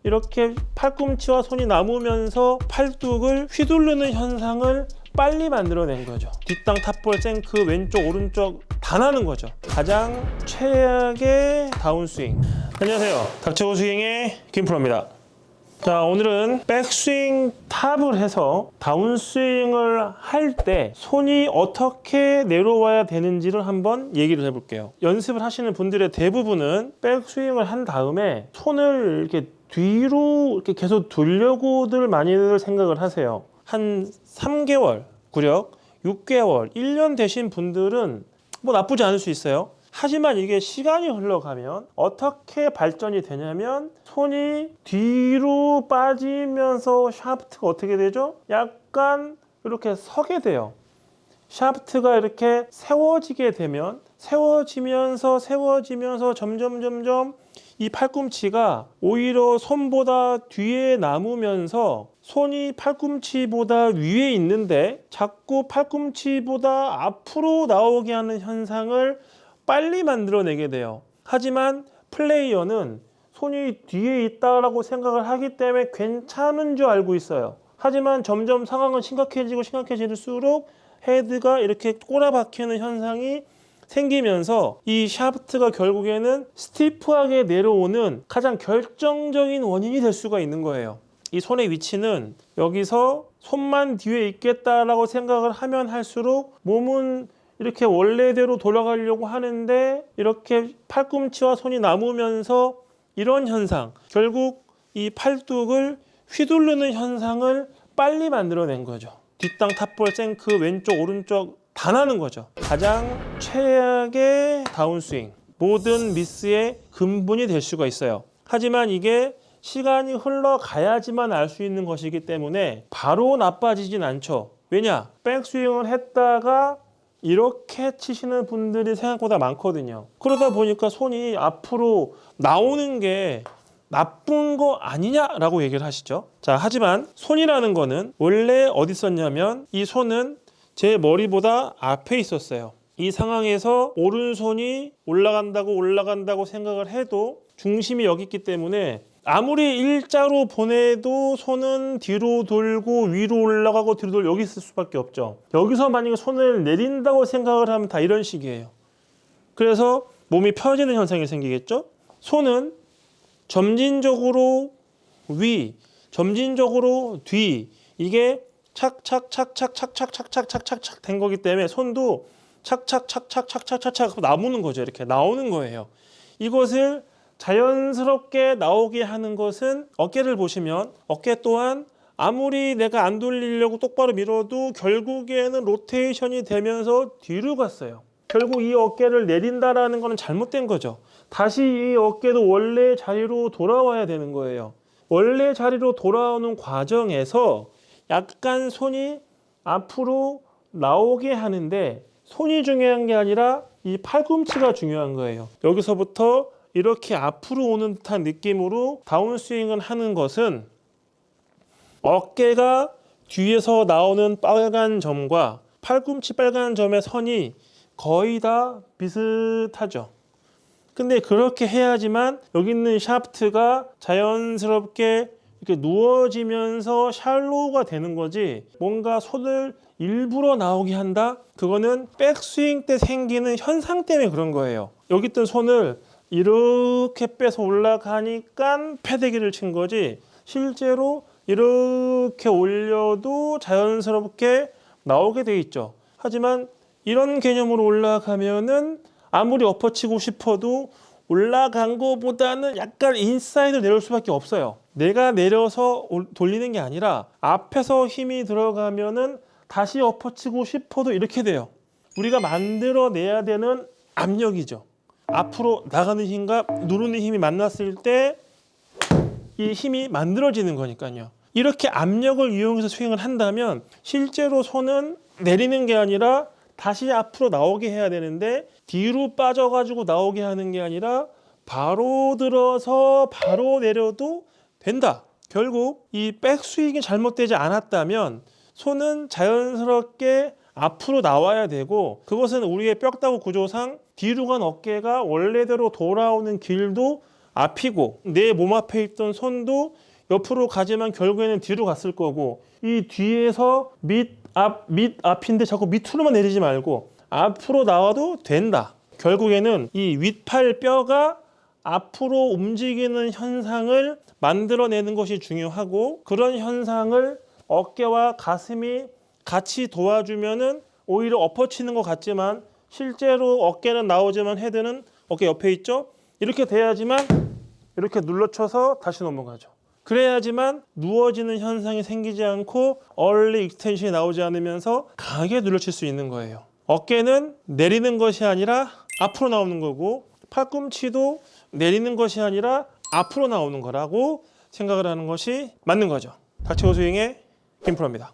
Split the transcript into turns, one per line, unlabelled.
이렇게 팔꿈치와 손이 남으면서 팔뚝을 휘두르는 현상을 빨리 만들어낸 거죠. 뒷땅, 탑볼, 생크, 왼쪽, 오른쪽 다 나는 거죠. 가장 최악의 다운스윙. 안녕하세요. 닥쳐고 스윙의 김프로입니다. 자, 오늘은 백스윙 탑을 해서 다운스윙을 할 때 손이 어떻게 내려와야 되는지를 한번 얘기를 해볼게요. 연습을 하시는 분들의 대부분은 백스윙을 한 다음에 손을 이렇게 뒤로 이렇게 계속 두려고들 많이들 생각을 하세요. 한 3개월, 구력, 6개월, 1년 되신 분들은 뭐 나쁘지 않을 수 있어요. 하지만 이게 시간이 흘러가면 어떻게 발전이 되냐면 손이 뒤로 빠지면서 샤프트가 어떻게 되죠? 약간 이렇게 서게 돼요. 샤프트가 이렇게 세워지게 되면 세워지면서 점점 이 팔꿈치가 오히려 손보다 뒤에 남으면서 손이 팔꿈치보다 위에 있는데 자꾸 팔꿈치보다 앞으로 나오게 하는 현상을 빨리 만들어내게 돼요. 하지만 플레이어는 손이 뒤에 있다라고 생각을 하기 때문에 괜찮은 줄 알고 있어요. 하지만 점점 상황은 심각해질수록 헤드가 이렇게 꼬라박히는 현상이 생기면서 이 샤프트가 결국에는 스티프하게 내려오는 가장 결정적인 원인이 될 수가 있는 거예요. 이 손의 위치는 여기서 손만 뒤에 있겠다라고 생각을 하면 할수록 몸은 이렇게 원래대로 돌아가려고 하는데 이렇게 팔꿈치와 손이 남으면서 이런 현상, 결국 이 팔뚝을 휘두르는 현상을 빨리 만들어낸 거죠. 뒷땅, 탑볼, 생크, 왼쪽, 오른쪽 다 나는 거죠. 가장 최악의 다운스윙, 모든 미스의 근본이 될 수가 있어요. 하지만 이게 시간이 흘러가야지만 알 수 있는 것이기 때문에 바로 나빠지진 않죠. 왜냐? 백스윙을 했다가 이렇게 치시는 분들이 생각보다 많거든요. 그러다 보니까 손이 앞으로 나오는 게 나쁜 거 아니냐라고 얘기를 하시죠. 자, 하지만 손이라는 거는 원래 어디 있었냐면 이 손은 제 머리보다 앞에 있었어요. 이 상황에서 오른손이 올라간다고 생각을 해도 중심이 여기 있기 때문에 아무리 일자로 보내도 손은 뒤로 돌고 위로 올라가고 뒤로 돌고 여기 있을 수밖에 없죠. 여기서 만약에 손을 내린다고 생각을 하면 다 이런 식이에요. 그래서 몸이 펴지는 현상이 생기겠죠. 손은 점진적으로 위, 점진적으로 뒤, 이게 착착착착착착착착착착 된 거기 때문에 손도 착착착착착착착착 나오는 거죠. 이렇게 나오는 거예요. 이것을 자연스럽게 나오게 하는 것은 어깨를 보시면 어깨 또한 아무리 내가 안 돌리려고 똑바로 밀어도 결국에는 로테이션이 되면서 뒤로 갔어요. 결국 이 어깨를 내린다라는 것은 잘못된 거죠. 다시 이 어깨도 원래 자리로 돌아와야 되는 거예요. 원래 자리로 돌아오는 과정에서 약간 손이 앞으로 나오게 하는데 손이 중요한 게 아니라 이 팔꿈치가 중요한 거예요. 여기서부터 이렇게 앞으로 오는 듯한 느낌으로 다운스윙을 하는 것은 어깨가 뒤에서 나오는 빨간 점과 팔꿈치 빨간 점의 선이 거의 다 비슷하죠. 근데 그렇게 해야지만 여기 있는 샤프트가 자연스럽게 이렇게 누워지면서 샬로우가 되는 거지, 뭔가 손을 일부러 나오게 한다? 그거는 백스윙 때 생기는 현상 때문에 그런 거예요. 여기 있던 손을 이렇게 빼서 올라가니까 패대기를 친 거지, 실제로 이렇게 올려도 자연스럽게 나오게 돼 있죠. 하지만 이런 개념으로 올라가면은 아무리 엎어치고 싶어도 올라간 것보다는 약간 인사이드로 내려올 수밖에 없어요. 내가 내려서 돌리는 게 아니라 앞에서 힘이 들어가면은 다시 엎어치고 싶어도 이렇게 돼요. 우리가 만들어내야 되는 압력이죠. 앞으로 나가는 힘과 누르는 힘이 만났을 때 이 힘이 만들어지는 거니까요. 이렇게 압력을 이용해서 스윙을 한다면 실제로 손은 내리는 게 아니라 다시 앞으로 나오게 해야 되는데 뒤로 빠져가지고 나오게 하는 게 아니라 바로 들어서 바로 내려도 된다. 결국 이 백스윙이 잘못되지 않았다면 손은 자연스럽게 앞으로 나와야 되고, 그것은 우리의 뼈다구 구조상 뒤로 간 어깨가 원래대로 돌아오는 길도 앞이고 내 몸 앞에 있던 손도 옆으로 가지만 결국에는 뒤로 갔을 거고 이 뒤에서 밑앞인데 자꾸 밑으로만 내리지 말고 앞으로 나와도 된다. 결국에는 이 윗팔 뼈가 앞으로 움직이는 현상을 만들어내는 것이 중요하고 그런 현상을 어깨와 가슴이 같이 도와주면은 오히려 엎어치는 것 같지만 실제로 어깨는 나오지만 헤드는 어깨 옆에 있죠. 이렇게 돼야지만 이렇게 눌러쳐서 다시 넘어가죠. 그래야지만 누워지는 현상이 생기지 않고 얼리 익스텐션이 나오지 않으면서 강하게 눌러칠 수 있는 거예요. 어깨는 내리는 것이 아니라 앞으로 나오는 거고 팔꿈치도 내리는 것이 아니라 앞으로 나오는 거라고 생각을 하는 것이 맞는 거죠. 닥치고 스윙의 김프로입니다.